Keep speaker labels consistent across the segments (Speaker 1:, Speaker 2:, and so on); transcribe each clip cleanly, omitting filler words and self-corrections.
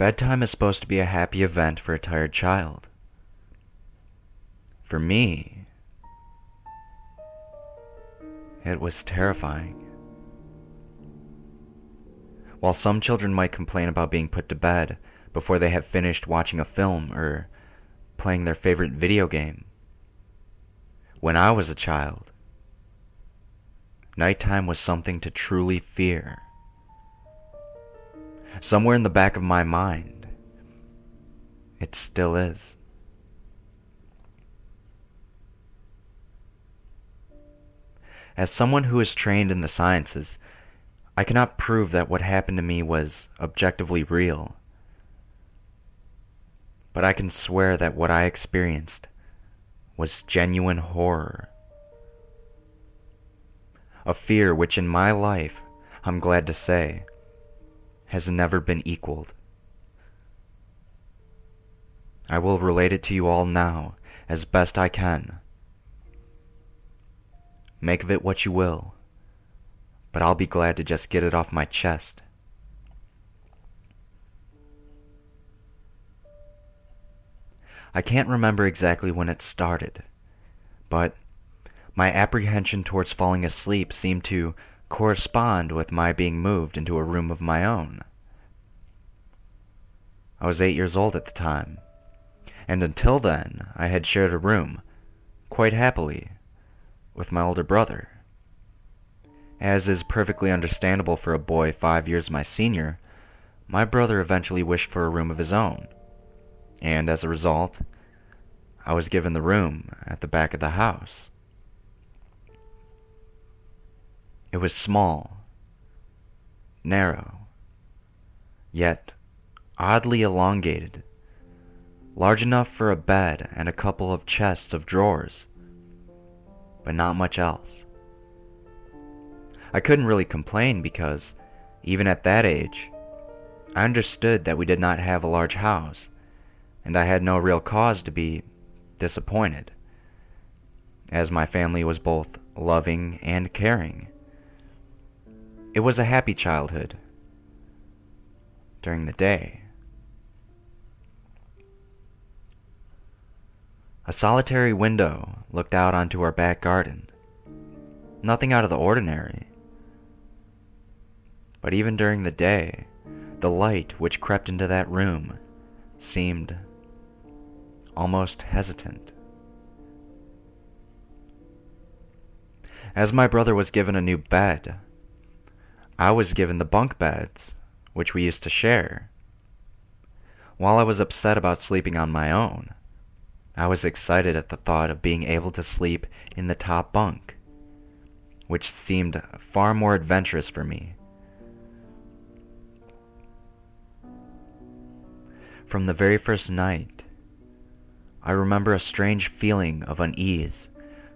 Speaker 1: Bedtime is supposed to be a happy event for a tired child. For me, it was terrifying. While some children might complain about being put to bed before they have finished watching a film or playing their favorite video game, when I was a child, nighttime was something to truly fear. Somewhere in the back of my mind, it still is. As someone who is trained in the sciences, I cannot prove that what happened to me was objectively real. But I can swear that what I experienced was genuine horror. A fear which in my life, I'm glad to say, has never been equaled. I will relate it to you all now as best I can. Make of it what you will, but I'll be glad to just get it off my chest. I can't remember exactly when it started, but my apprehension towards falling asleep seemed to correspond with my being moved into a room of my own. I was 8 years old at the time, and until then I had shared a room, quite happily, with my older brother. As is perfectly understandable for a boy 5 years my senior, my brother eventually wished for a room of his own, and as a result, I was given the room at the back of the house. It was small, narrow, yet oddly elongated, large enough for a bed and a couple of chests of drawers, but not much else. I couldn't really complain because, even at that age, I understood that we did not have a large house, and I had no real cause to be disappointed, as my family was both loving and caring. It was a happy childhood during the day. A solitary window looked out onto our back garden. Nothing out of the ordinary. But even during the day, the light which crept into that room seemed almost hesitant. As my brother was given a new bed, I was given the bunk beds, which we used to share. While I was upset about sleeping on my own, I was excited at the thought of being able to sleep in the top bunk, which seemed far more adventurous for me. From the very first night, I remember a strange feeling of unease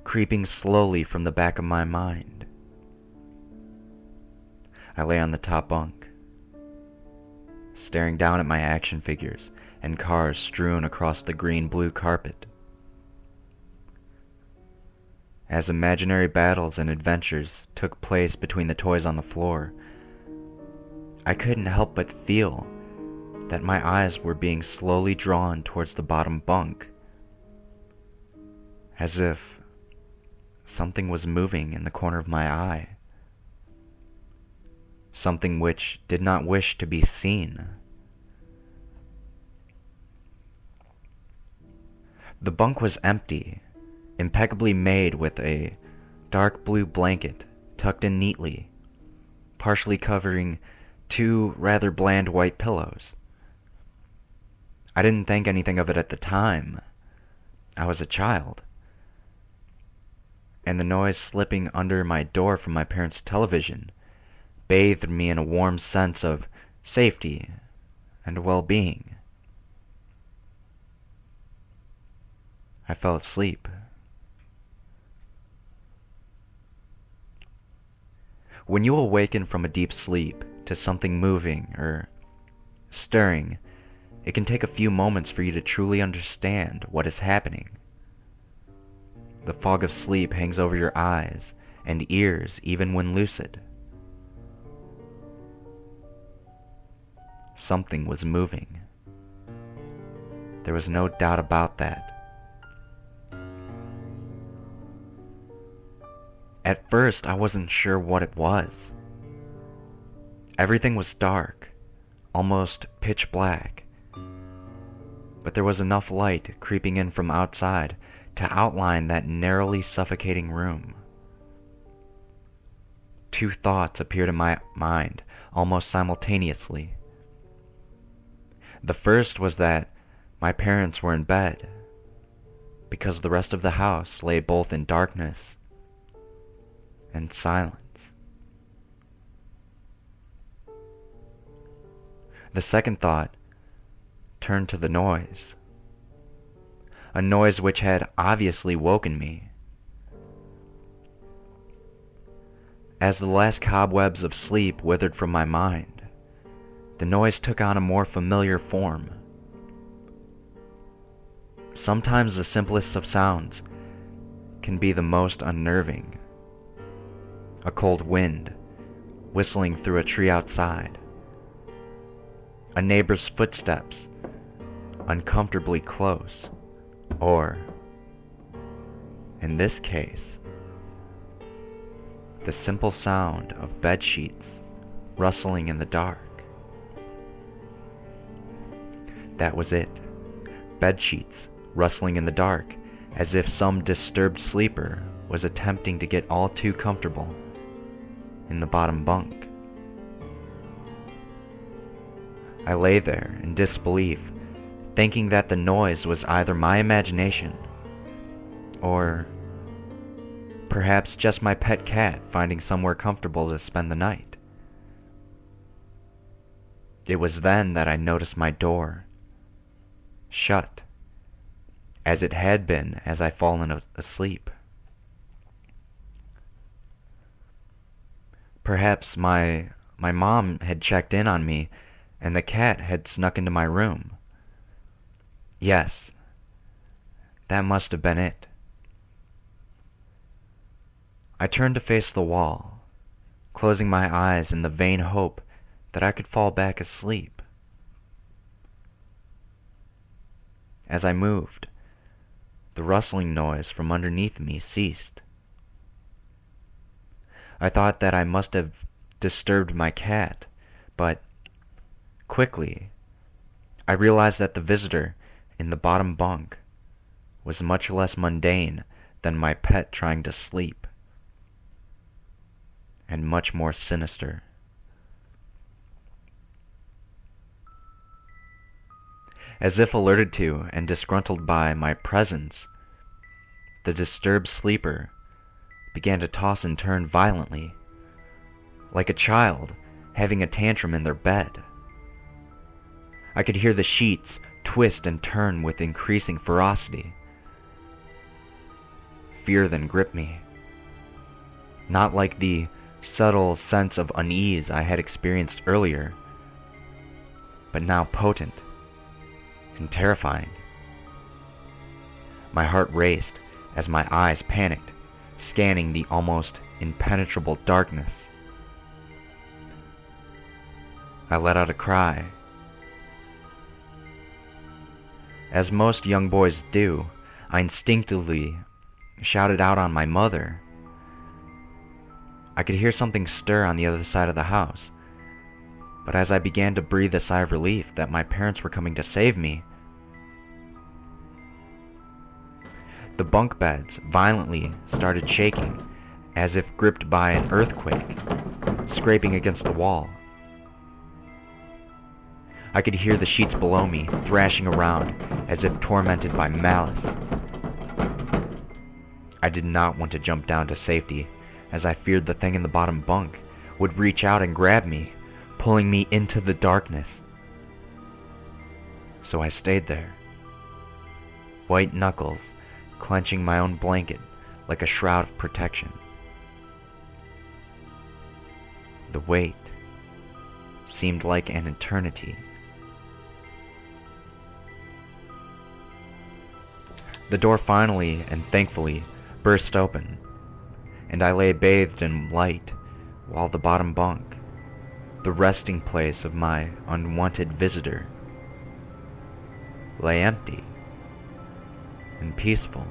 Speaker 1: creeping slowly from the back of my mind. I lay on the top bunk, staring down at my action figures and cars strewn across the green-blue carpet. As imaginary battles and adventures took place between the toys on the floor, I couldn't help but feel that my eyes were being slowly drawn towards the bottom bunk, as if something was moving in the corner of my eye. Something which did not wish to be seen. The bunk was empty, impeccably made with a dark blue blanket tucked in neatly, partially covering two rather bland white pillows. I didn't think anything of it at the time. I was a child. And the noise slipping under my door from my parents' television bathed me in a warm sense of safety and well-being. I fell asleep. When you awaken from a deep sleep to something moving or stirring, it can take a few moments for you to truly understand what is happening. The fog of sleep hangs over your eyes and ears even when lucid. something was moving. There was no doubt about that. At first, I wasn't sure what it was. Everything was dark, almost pitch black, but there was enough light creeping in from outside to outline that narrowly suffocating room. Two thoughts appeared in my mind almost simultaneously. The first was that my parents were in bed, because the rest of the house lay both in darkness and silence. The second thought turned to the noise, a noise which had obviously woken me. As the last cobwebs of sleep withered from my mind, the noise took on a more familiar form. Sometimes the simplest of sounds can be the most unnerving. A cold wind whistling through a tree outside. A neighbor's footsteps uncomfortably close. Or, in this case, the simple sound of bed sheets rustling in the dark. That was it. Bed sheets rustling in the dark, as if some disturbed sleeper was attempting to get all too comfortable in the bottom bunk. I lay there in disbelief, thinking that the noise was either my imagination or perhaps just my pet cat finding somewhere comfortable to spend the night. It was then that I noticed my door shut, as it had been as I fallen asleep. Perhaps my mom had checked in on me and the cat had snuck into my room. Yes, that must have been it. I turned to face the wall, closing my eyes in the vain hope that I could fall back asleep. As I moved, the rustling noise from underneath me ceased. I thought that I must have disturbed my cat, but quickly I realized that the visitor in the bottom bunk was much less mundane than my pet trying to sleep, and much more sinister. As if alerted to and disgruntled by my presence, the disturbed sleeper began to toss and turn violently, like a child having a tantrum in their bed. I could hear the sheets twist and turn with increasing ferocity. Fear then gripped me, not like the subtle sense of unease I had experienced earlier, but now potent and terrifying. My heart raced as my eyes panicked, scanning the almost impenetrable darkness. I let out a cry. As most young boys do, I instinctively shouted out on my mother. I could hear something stir on the other side of the house, but as I began to breathe a sigh of relief that my parents were coming to save me, the bunk beds violently started shaking, as if gripped by an earthquake, scraping against the wall. I could hear the sheets below me thrashing around as if tormented by malice. I did not want to jump down to safety, as I feared the thing in the bottom bunk would reach out and grab me, pulling me into the darkness. So I stayed there, white knuckles clenching my own blanket like a shroud of protection. The wait seemed like an eternity. The door finally and thankfully burst open, and I lay bathed in light while the bottom bunk the resting place of my unwanted visitor, lay empty and peaceful.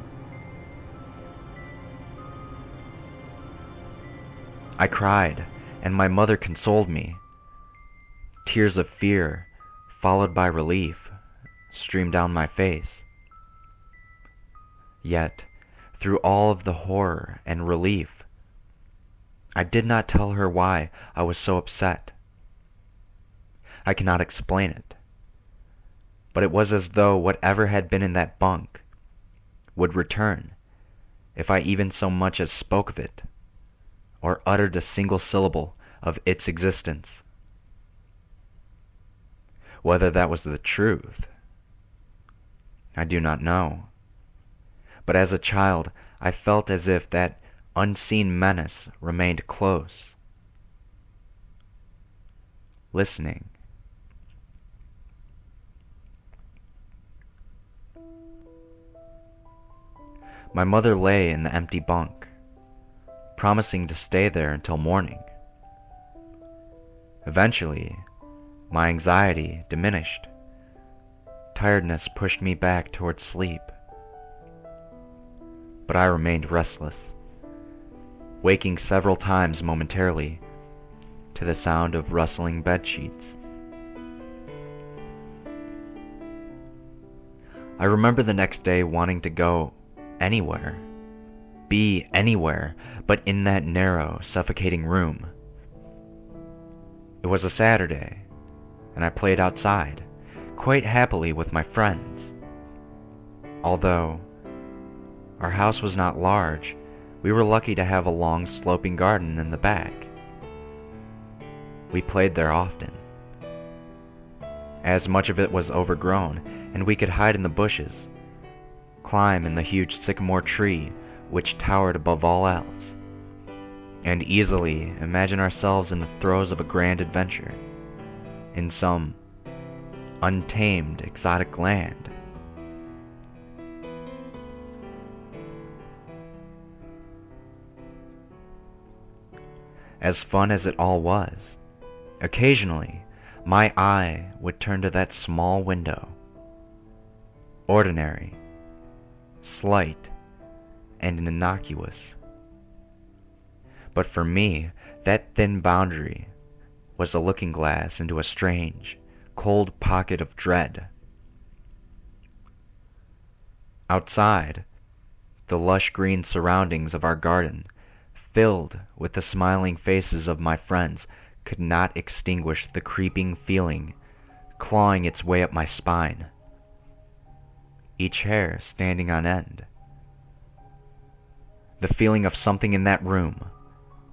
Speaker 1: I cried, and my mother consoled me. Tears of fear, followed by relief, streamed down my face. Yet, through all of the horror and relief, I did not tell her why I was so upset. I cannot explain it, but it was as though whatever had been in that bunk would return if I even so much as spoke of it, or uttered a single syllable of its existence. Whether that was the truth, I do not know. But as a child, I felt as if that unseen menace remained close, listening. My mother lay in the empty bunk, promising to stay there until morning. Eventually, my anxiety diminished. Tiredness pushed me back towards sleep. But I remained restless, waking several times momentarily to the sound of rustling bedsheets. I remember the next day wanting to go anywhere, be anywhere but in that narrow, suffocating room. It was a Saturday, and I played outside, quite happily with my friends. Although our house was not large, we were lucky to have a long sloping garden in the back. We played there often, as much of it was overgrown, and we could hide in the bushes, climb in the huge sycamore tree which towered above all else, and easily imagine ourselves in the throes of a grand adventure, in some untamed exotic land. As fun as it all was, occasionally my eye would turn to that small window. Ordinary, slight, and innocuous. But for me, that thin boundary was a looking glass into a strange, cold pocket of dread. Outside, the lush green surroundings of our garden, filled with the smiling faces of my friends, could not extinguish the creeping feeling clawing its way up my spine, each hair standing on end. The feeling of something in that room,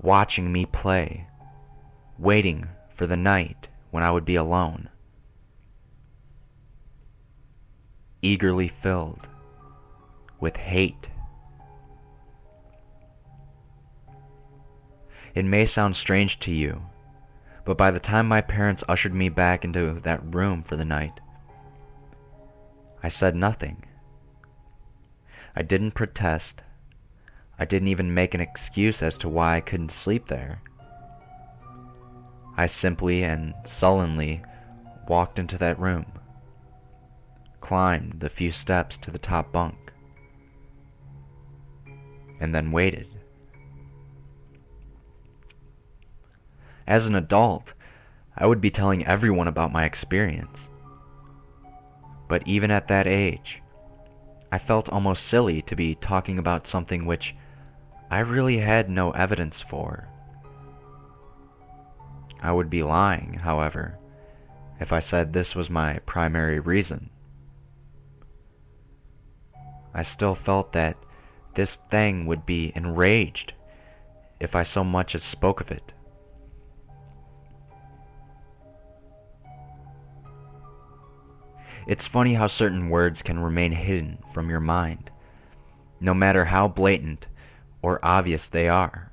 Speaker 1: watching me play, waiting for the night when I would be alone. Eagerly filled with hate. It may sound strange to you, but by the time my parents ushered me back into that room for the night, I said nothing. I didn't protest. I didn't even make an excuse as to why I couldn't sleep there. I simply and sullenly walked into that room, climbed the few steps to the top bunk, and then waited. As an adult, I would be telling everyone about my experience. But even at that age, I felt almost silly to be talking about something which I really had no evidence for. I would be lying, however, if I said this was my primary reason. I still felt that this thing would be enraged if I so much as spoke of it. It's funny how certain words can remain hidden from your mind, no matter how blatant or obvious they are.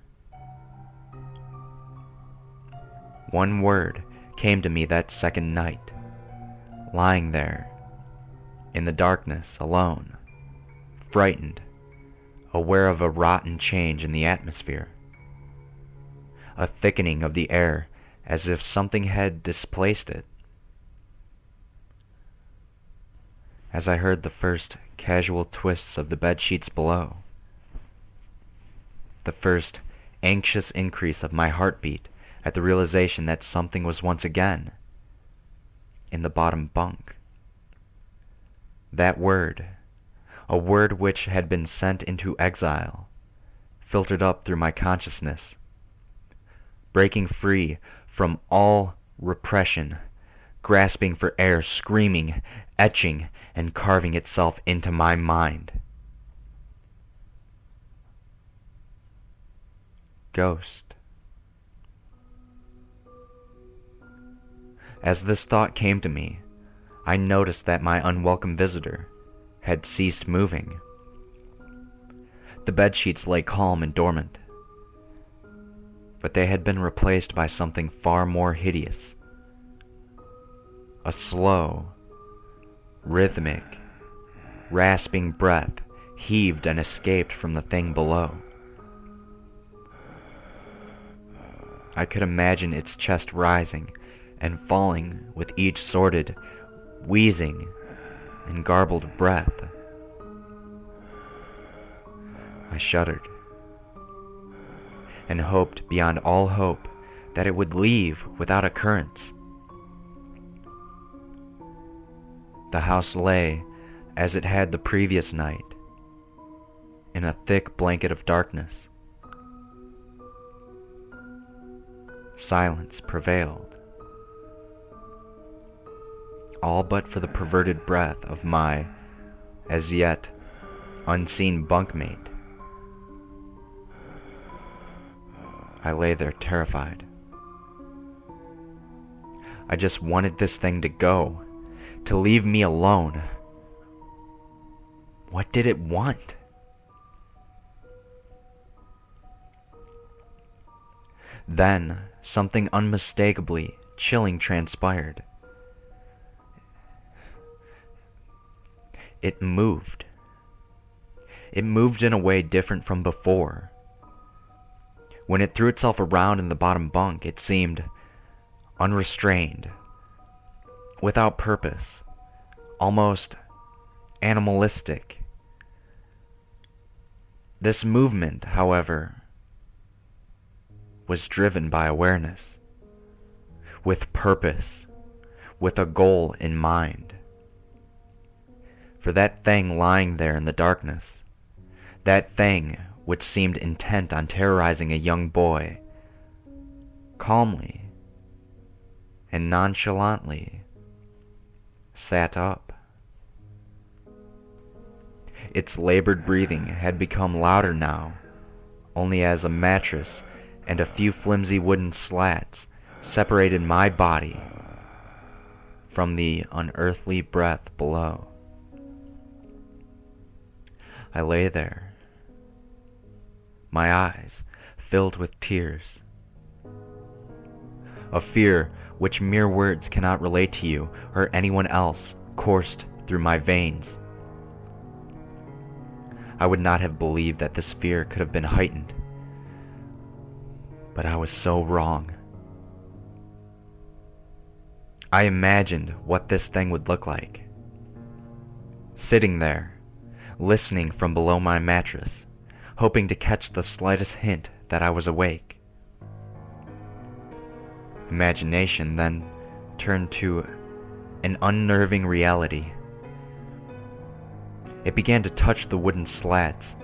Speaker 1: One word came to me that second night, lying there, in the darkness, alone, frightened, aware of a rotten change in the atmosphere, a thickening of the air as if something had displaced it. As I heard the first casual twists of the bedsheets below, the first anxious increase of my heartbeat at the realization that something was once again in the bottom bunk. That word, a word which had been sent into exile, filtered up through my consciousness, breaking free from all repression, grasping for air, screaming, etching, and carving itself into my mind. Ghost. As this thought came to me, I noticed that my unwelcome visitor had ceased moving. The bedsheets lay calm and dormant, but they had been replaced by something far more hideous. A slow, rhythmic, rasping breath heaved and escaped from the thing below. I could imagine its chest rising and falling with each sorted, wheezing, and garbled breath. I shuddered and hoped beyond all hope that it would leave without occurrence. The house lay as it had the previous night, in a thick blanket of darkness. Silence prevailed, all but for the perverted breath of my, as yet, unseen bunkmate. I lay there terrified. I just wanted this thing to go, to leave me alone. What did it want? Then, something unmistakably chilling transpired. It moved. It moved in a way different from before. When it threw itself around in the bottom bunk, it seemed unrestrained, without purpose, almost animalistic. This movement, however, was driven by awareness, with purpose, with a goal in mind. For that thing lying there in the darkness, that thing which seemed intent on terrorizing a young boy, calmly and nonchalantly sat up. Its labored breathing had become louder now, only as a mattress and a few flimsy wooden slats separated my body from the unearthly breath below. I lay there, my eyes filled with tears. A fear which mere words cannot relate to you or anyone else coursed through my veins. I would not have believed that this fear could have been heightened, but I was so wrong. I imagined what this thing would look like, sitting there, listening from below my mattress, hoping to catch the slightest hint that I was awake. Imagination then turned to an unnerving reality. It began to touch the wooden slats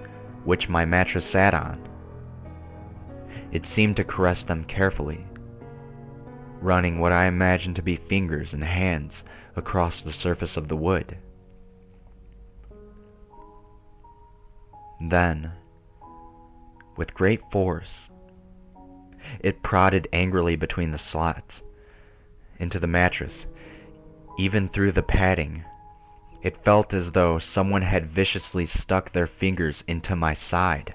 Speaker 1: which my mattress sat on. It seemed to caress them carefully, running what I imagined to be fingers and hands across the surface of the wood. Then, with great force, it prodded angrily between the slats, into the mattress, even through the padding. It felt as though someone had viciously stuck their fingers into my side.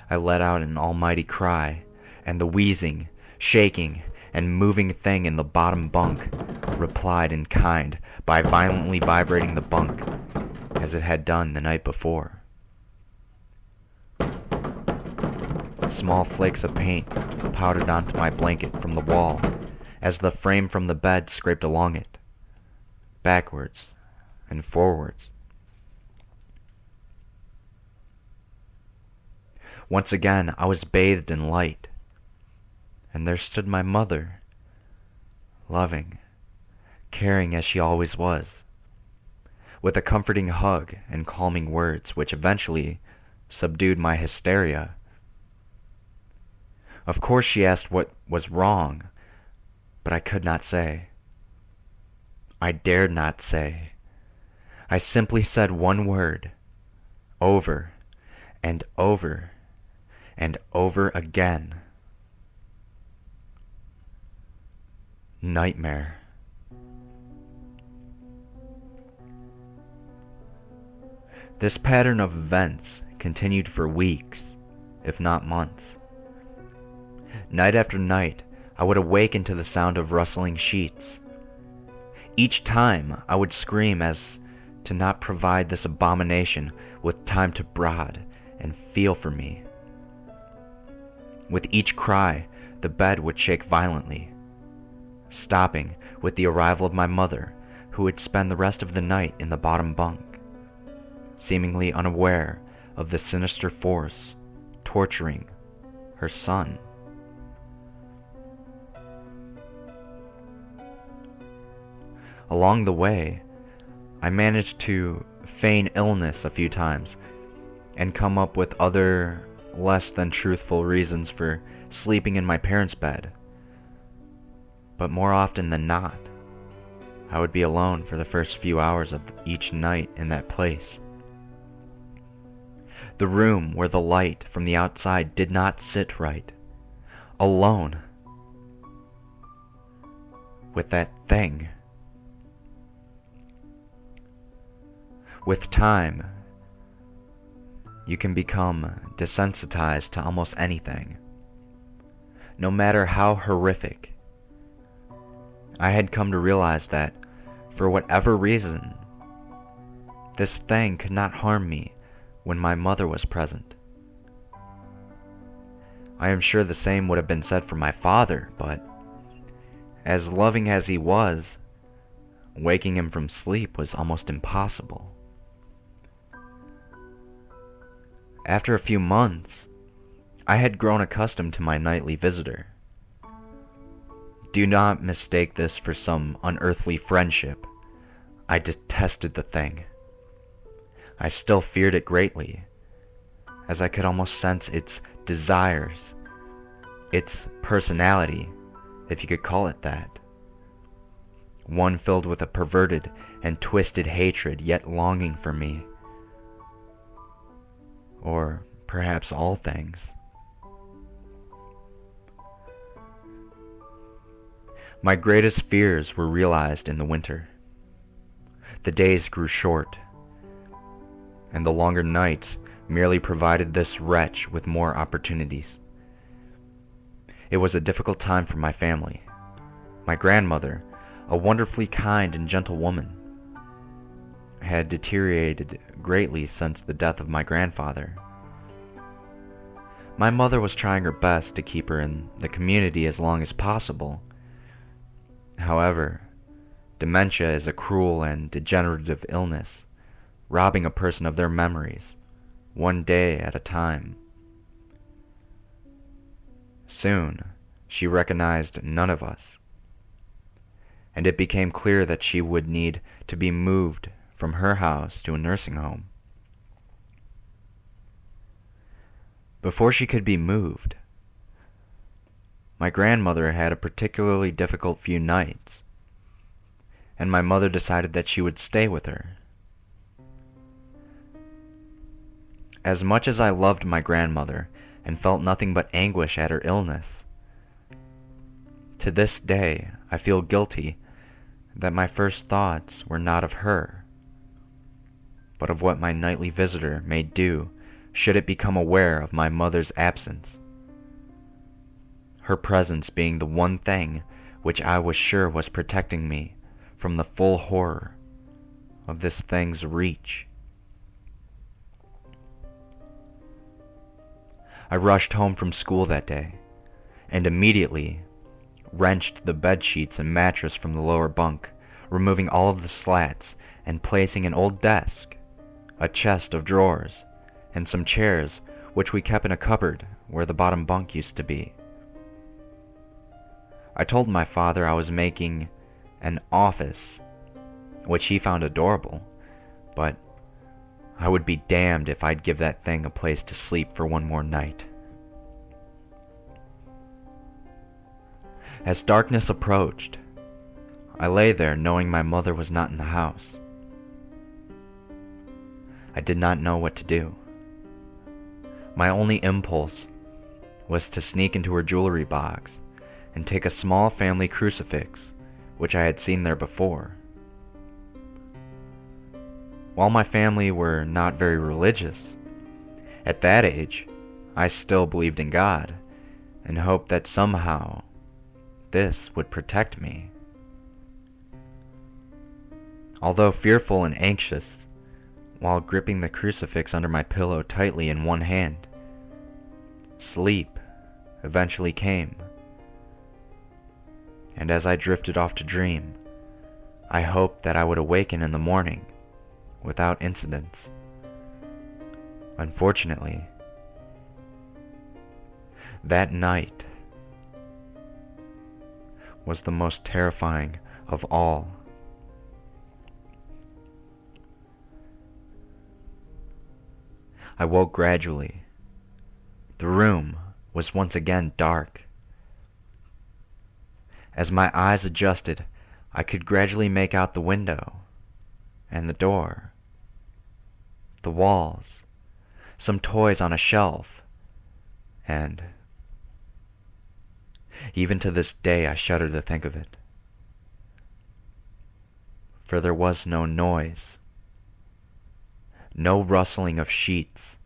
Speaker 1: I let out an almighty cry, and the wheezing, shaking, and moving thing in the bottom bunk replied in kind by violently vibrating the bunk as it had done the night before. small flakes of paint powdered onto my blanket from the wall as the frame from the bed scraped along it, backwards and forwards. Once again, I was bathed in light, and there stood my mother, loving, caring as she always was, with a comforting hug and calming words which eventually subdued my hysteria. Of course she asked what was wrong, but I could not say. I dared not say. I simply said one word, over and over and over again. Nightmare. This pattern of events continued for weeks, if not months. Night after night, I would awaken to the sound of rustling sheets. Each time, I would scream as to not provide this abomination with time to brod and feel for me. With each cry, the bed would shake violently, stopping with the arrival of my mother, who would spend the rest of the night in the bottom bunk, seemingly unaware of the sinister force torturing her son. Along the way, I managed to feign illness a few times and come up with other less than truthful reasons for sleeping in my parents' bed. But more often than not, I would be alone for the first few hours of each night in that place. The room where the light from the outside did not sit right. Alone. With that thing. With time, you can become desensitized to almost anything, no matter how horrific. I had come to realize that, for whatever reason, this thing could not harm me when my mother was present. I am sure the same would have been said for my father, but as loving as he was, waking him from sleep was almost impossible. After a few months, I had grown accustomed to my nightly visitor. Do not mistake this for some unearthly friendship. I detested the thing. I still feared it greatly, as I could almost sense its desires, its personality, if you could call it that. One filled with a perverted and twisted hatred, yet longing for me. Or perhaps all things. My greatest fears were realized in the winter. The days grew short, and the longer nights merely provided this wretch with more opportunities. It was a difficult time for my family. My grandmother, a wonderfully kind and gentle woman, had deteriorated greatly since the death of my grandfather. My mother was trying her best to keep her in the community as long as possible. However, dementia is a cruel and degenerative illness, robbing a person of their memories, one day at a time. Soon, she recognized none of us, and it became clear that she would need to be moved from her house to a nursing home. Before she could be moved, my grandmother had a particularly difficult few nights, and my mother decided that she would stay with her. As much as I loved my grandmother and felt nothing but anguish at her illness, to this day I feel guilty that my first thoughts were not of her, but of what my nightly visitor may do should it become aware of my mother's absence. Her presence being the one thing which I was sure was protecting me from the full horror of this thing's reach. I rushed home from school that day, and immediately wrenched the bed sheets and mattress from the lower bunk, removing all of the slats and placing an old desk, a chest of drawers, and some chairs which we kept in a cupboard where the bottom bunk used to be. I told my father I was making an office, which he found adorable, but I would be damned if I'd give that thing a place to sleep for one more night. As darkness approached, I lay there knowing my mother was not in the house. I did not know what to do. My only impulse was to sneak into her jewelry box and take a small family crucifix, which I had seen there before. While my family were not very religious, at that age, I still believed in God and hoped that somehow this would protect me. Although fearful and anxious, while gripping the crucifix under my pillow tightly in one hand, sleep eventually came. And as I drifted off to dream, I hoped that I would awaken in the morning without incidents. Unfortunately, that night was the most terrifying of all. I woke gradually. The room was once again dark. As my eyes adjusted, I could gradually make out the window and the door, the walls, some toys on a shelf, and even to this day I shudder to think of it. For there was no noise, no rustling of sheets,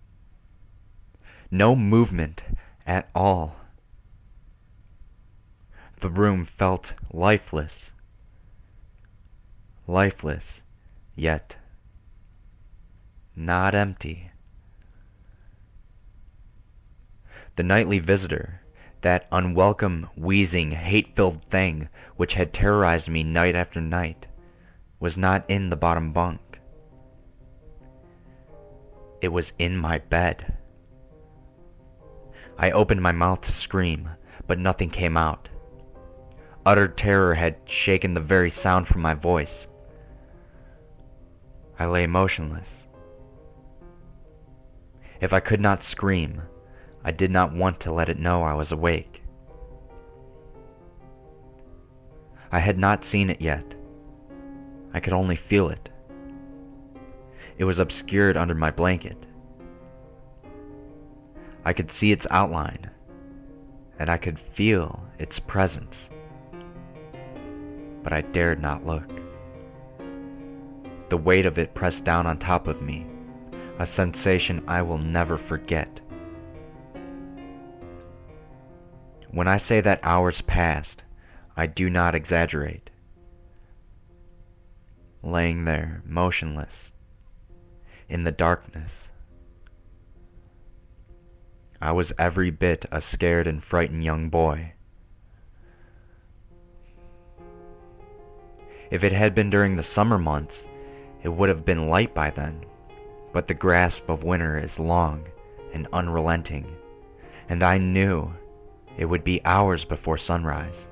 Speaker 1: no movement at all. The room felt lifeless, yet not empty. The nightly visitor, that unwelcome, wheezing, hate-filled thing which had terrorized me night after night, was not in the bottom bunk. It was in my bed. I opened my mouth to scream, but nothing came out. Utter terror had shaken the very sound from my voice. I lay motionless. If I could not scream, I did not want to let it know I was awake. I had not seen it yet. I could only feel it. It was obscured under my blanket. I could see its outline, and I could feel its presence. But I dared not look. The weight of it pressed down on top of me, a sensation I will never forget. When I say that hours passed, I do not exaggerate. Laying there, motionless, in the darkness, I was every bit a scared and frightened young boy. If it had been during the summer months, it would have been light by then, but the grasp of winter is long and unrelenting, and I knew it would be hours before sunrise,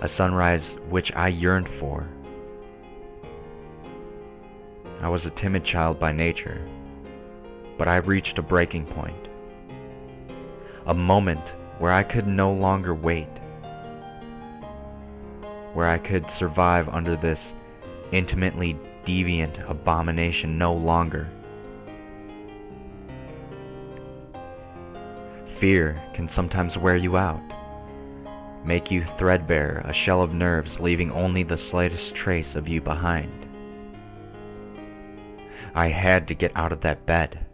Speaker 1: a sunrise which I yearned for. I was a timid child by nature, but I reached a breaking point, a moment where I could no longer wait, where I could survive under this intimately deviant abomination no longer. Fear can sometimes wear you out, make you threadbare, a shell of nerves, leaving only the slightest trace of you behind. I had to get out of that bed.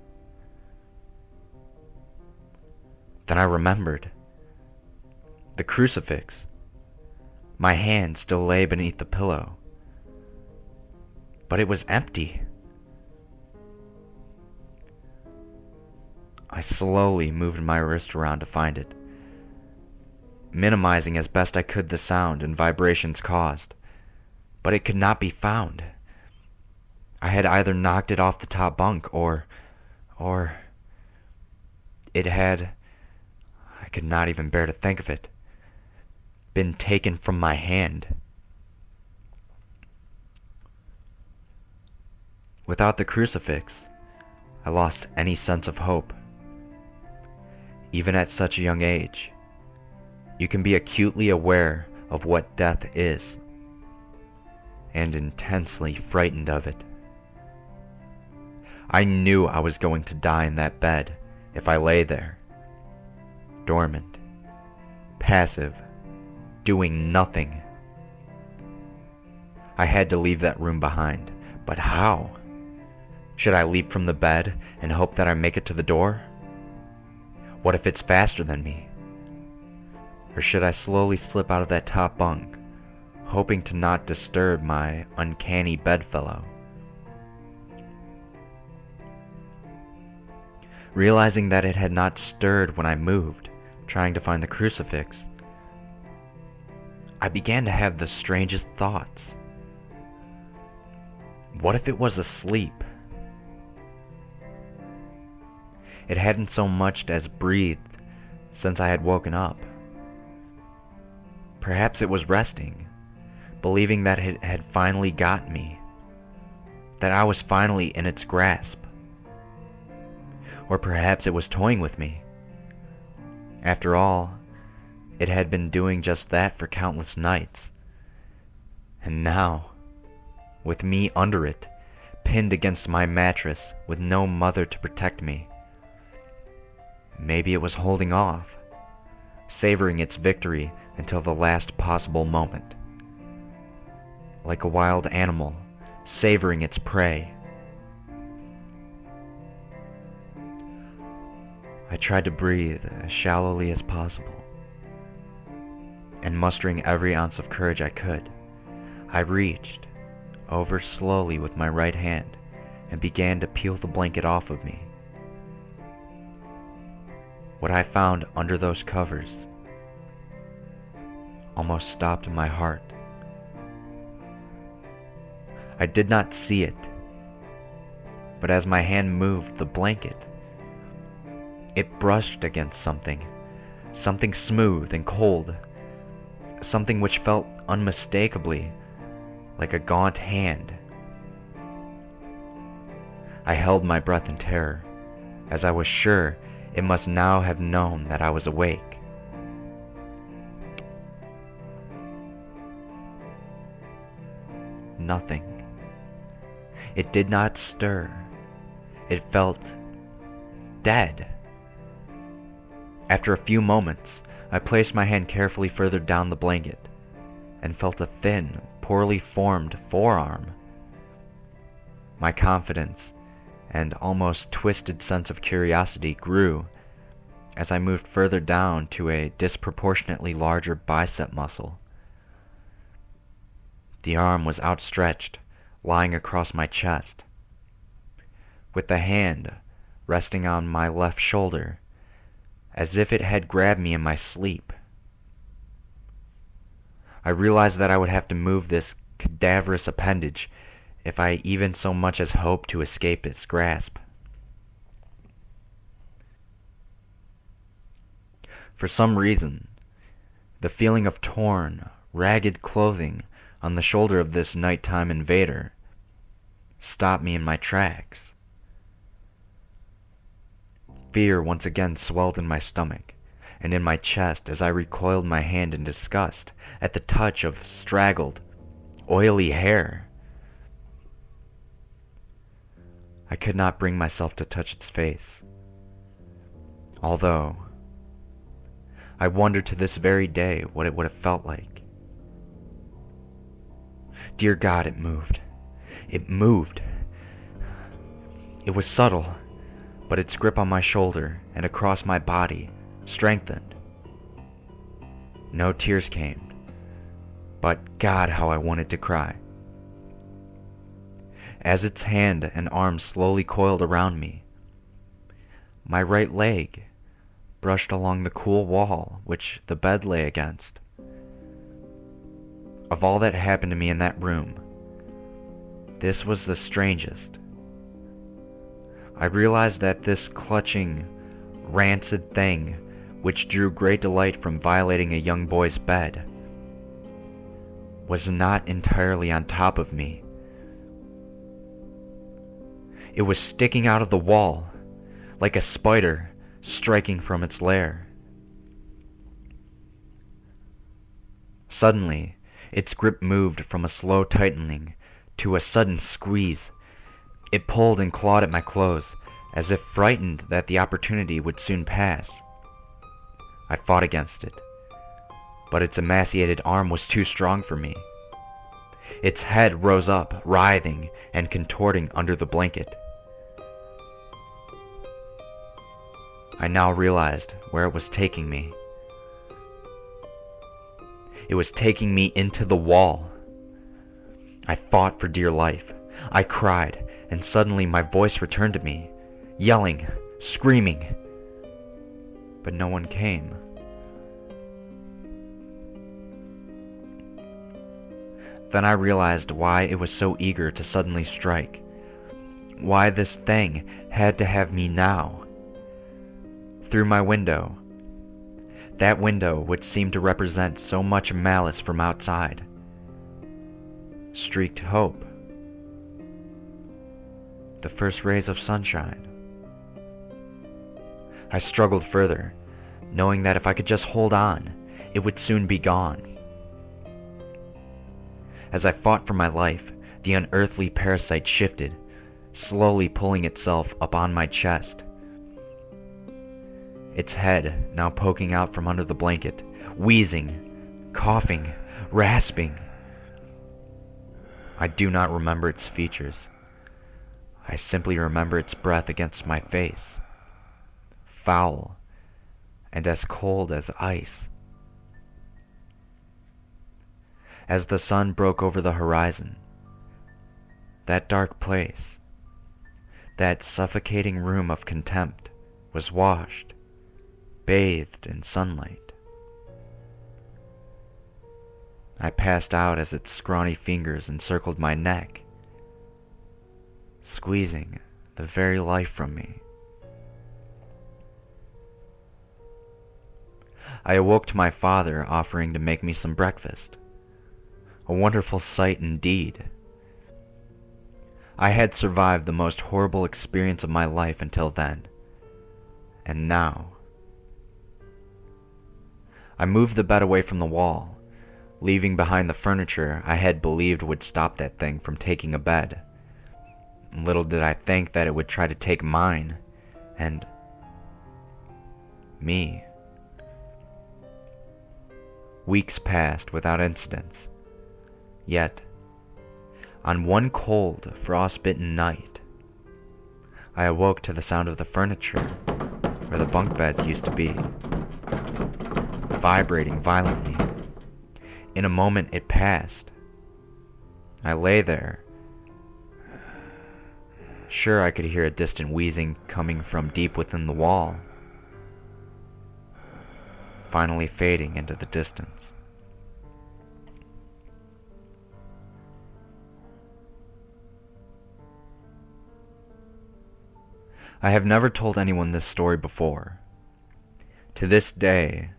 Speaker 1: Then I remembered. The crucifix. My hand still lay beneath the pillow, but it was empty. I slowly moved my wrist around to find it, minimizing as best I could the sound and vibrations caused, but it could not be found. I had either knocked it off the top bunk or it had, I could not even bear to think of it, been taken from my hand. Without the crucifix, I lost any sense of hope. Even at such a young age, you can be acutely aware of what death is, and intensely frightened of it. I knew I was going to die in that bed if I lay there, dormant, passive, doing nothing. I had to leave that room behind, but how? Should I leap from the bed and hope that I make it to the door? What if it's faster than me? Or should I slowly slip out of that top bunk, hoping to not disturb my uncanny bedfellow? Realizing that it had not stirred when I moved, trying to find the crucifix, I began to have the strangest thoughts. What if it was asleep? It hadn't so much as breathed since I had woken up. Perhaps it was resting, believing that it had finally got me, that I was finally in its grasp. Or perhaps it was toying with me. After all, it had been doing just that for countless nights. And now, with me under it, pinned against my mattress with no mother to protect me, maybe it was holding off, savoring its victory until the last possible moment. Like a wild animal, savoring its prey. I tried to breathe as shallowly as possible, and mustering every ounce of courage I could, I reached over slowly with my right hand and began to peel the blanket off of me. What I found under those covers almost stopped my heart. I did not see it, but as my hand moved the blanket, it brushed against something smooth and cold, something which felt unmistakably like a gaunt hand. I held my breath in terror, as I was sure it must now have known that I was awake. Nothing. It did not stir. It felt dead. After a few moments, I placed my hand carefully further down the blanket and felt a thin, poorly formed forearm. My confidence and almost twisted sense of curiosity grew as I moved further down to a disproportionately larger bicep muscle. The arm was outstretched, lying across my chest, with the hand resting on my left shoulder, as if it had grabbed me in my sleep. I realized that I would have to move this cadaverous appendage if I even so much as hoped to escape its grasp. For some reason, the feeling of torn, ragged clothing on the shoulder of this nighttime invader stopped me in my tracks. Fear once again swelled in my stomach and in my chest as I recoiled my hand in disgust at the touch of straggled, oily hair. I could not bring myself to touch its face, although I wonder to this very day what it would have felt like. Dear God, it moved. It moved. It was subtle, but its grip on my shoulder and across my body strengthened. No tears came, but God, how I wanted to cry. As its hand and arm slowly coiled around me, My right leg brushed along the cool wall which the bed lay against. Of all that happened to me in that room, this was the strangest. I realized that this clutching, rancid thing, which drew great delight from violating a young boy's bed, was not entirely on top of me. It was sticking out of the wall, like a spider striking from its lair. Suddenly, its grip moved from a slow tightening to a sudden squeeze. It pulled and clawed at my clothes, as if frightened that the opportunity would soon pass. I fought against it, but its emaciated arm was too strong for me. Its head rose up, writhing and contorting under the blanket. I now realized where it was taking me. It was taking me into the wall. I fought for dear life. I cried, and suddenly my voice returned to me, yelling, screaming. But no one came. Then I realized why it was so eager to suddenly strike. Why this thing had to have me now. Through my window. That window which seemed to represent so much malice from outside. Streaked hope. The first rays of sunshine. I struggled further, knowing that if I could just hold on, it would soon be gone. As I fought for my life, the unearthly parasite shifted, slowly pulling itself up on my chest. Its head now poking out from under the blanket, wheezing, coughing, rasping. I do not remember its features. I simply remember its breath against my face, foul and as cold as ice. As the sun broke over the horizon, that dark place, that suffocating room of contempt, was washed, bathed in sunlight. I passed out as its scrawny fingers encircled my neck, squeezing the very life from me. I awoke to my father offering to make me some breakfast. A wonderful sight indeed. I had survived the most horrible experience of my life until then. And now, I moved the bed away from the wall, leaving behind the furniture I had believed would stop that thing from taking a bed. Little did I think that it would try to take mine, and me. Weeks passed without incidents. Yet, on one cold, frost-bitten night, I awoke to the sound of the furniture, where the bunk beds used to be, vibrating violently. In a moment it passed. I lay there. Sure, I could hear a distant wheezing coming from deep within the wall, finally fading into the distance. I have never told anyone this story before. To this day,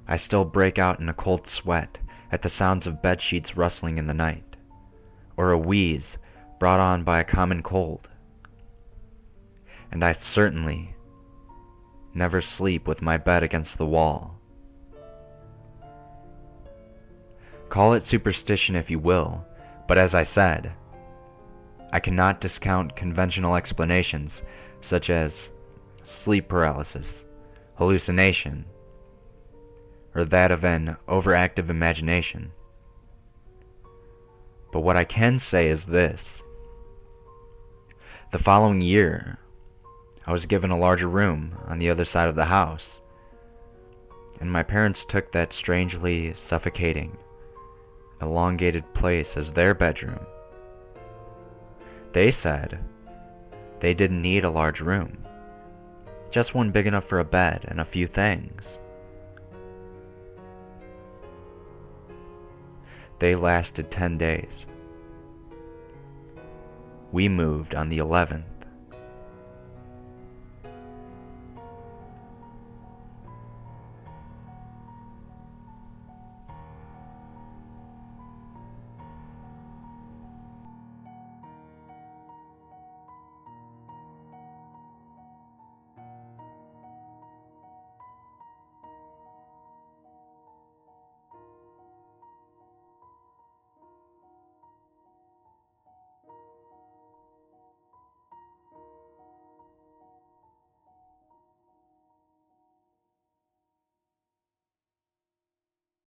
Speaker 1: I still break out in a cold sweat at the sounds of bedsheets rustling in the night, or a wheeze brought on by a common cold. And I certainly never sleep with my bed against the wall. Call it superstition if you will, but as I said, I cannot discount conventional explanations such as sleep paralysis, hallucination, or that of an overactive imagination. But what I can say is this. The following year, I was given a larger room on the other side of the house, and my parents took that strangely suffocating, elongated place as their bedroom. They said they didn't need a large room, Just one big enough for a bed and a few things. They lasted 10 days. We moved on the 11th.